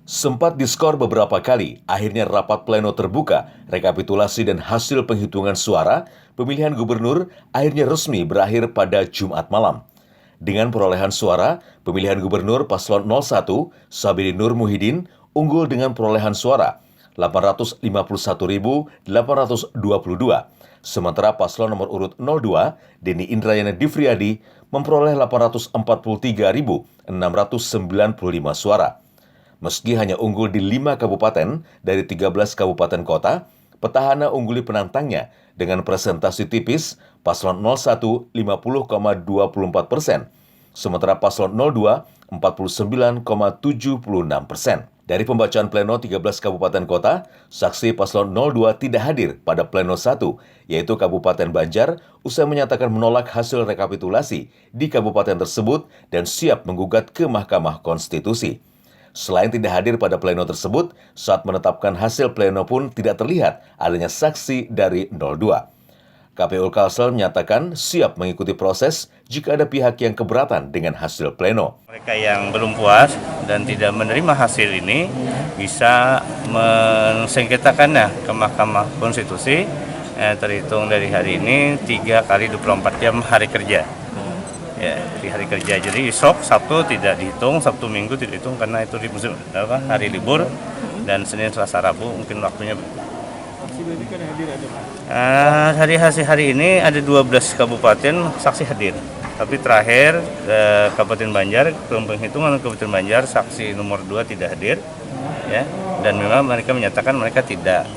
Sempat diskor beberapa kali, akhirnya rapat pleno terbuka, rekapitulasi dan hasil penghitungan suara, pemilihan gubernur akhirnya resmi berakhir pada Jumat malam. Dengan perolehan suara, pemilihan gubernur paslon 01, Sabiri Nur Muhyiddin, unggul dengan perolehan suara 851.822. Sementara paslon nomor urut 02, Denny Indrayana Difriadi, memperoleh 843.695 suara. Meski hanya unggul di 5 kabupaten dari 13 kabupaten kota, petahana ungguli penantangnya dengan presentasi tipis paslon 01 50,24%, sementara paslon 02 49,76%. Dari pembacaan pleno 13 kabupaten kota, saksi paslon 02 tidak hadir pada pleno 1, yaitu Kabupaten Banjar, usai menyatakan menolak hasil rekapitulasi di kabupaten tersebut dan siap menggugat ke Mahkamah Konstitusi. Selain tidak hadir pada pleno tersebut, saat menetapkan hasil pleno pun tidak terlihat adanya saksi dari 02. KPU Kalsel menyatakan siap mengikuti proses jika ada pihak yang keberatan dengan hasil pleno. Mereka yang belum puas dan tidak menerima hasil ini bisa mensengketakannya ke Mahkamah Konstitusi terhitung dari hari ini 3 kali 24 jam hari kerja. Ya, di hari kerja. Jadi esok Sabtu tidak dihitung, Sabtu Minggu tidak dihitung karena itu hari libur, dan Senin Selasa Rabu mungkin waktunya. Hari ini ada 12 kabupaten saksi hadir. Tapi terakhir Kabupaten Banjar, penghitungan Kabupaten Banjar saksi nomor 2 tidak hadir, ya. Dan memang mereka menyatakan mereka tidak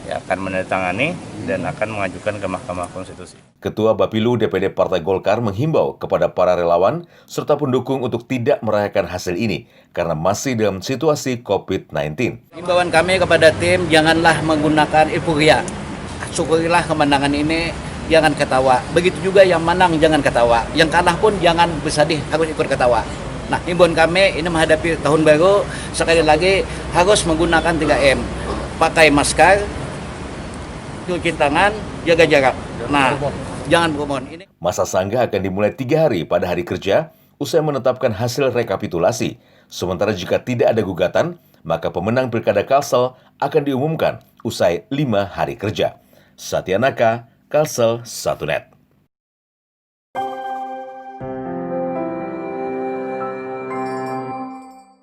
akan menandatangani dan akan mengajukan ke Mahkamah Konstitusi. Ketua Bapilu DPD Partai Golkar menghimbau kepada para relawan serta pendukung untuk tidak merayakan hasil ini karena masih dalam situasi COVID-19. Himbauan kami kepada tim, janganlah menggunakan euforia. Syukurilah kemenangan ini, jangan ketawa. Begitu juga yang menang jangan ketawa. Yang kalah pun jangan bersedih, harus ikut ketawa. Nah, himbauan kami ini menghadapi tahun baru, sekali lagi harus menggunakan 3M. Pakai masker, cuci tangan, jaga jarak. Nah, jangan berkerumun. Masa sanggah akan dimulai 3 hari pada hari kerja, usai menetapkan hasil rekapitulasi. Sementara jika tidak ada gugatan, maka pemenang Pilkada Kalsel akan diumumkan usai 5 hari kerja. Satya Naka, Kalsel 1net.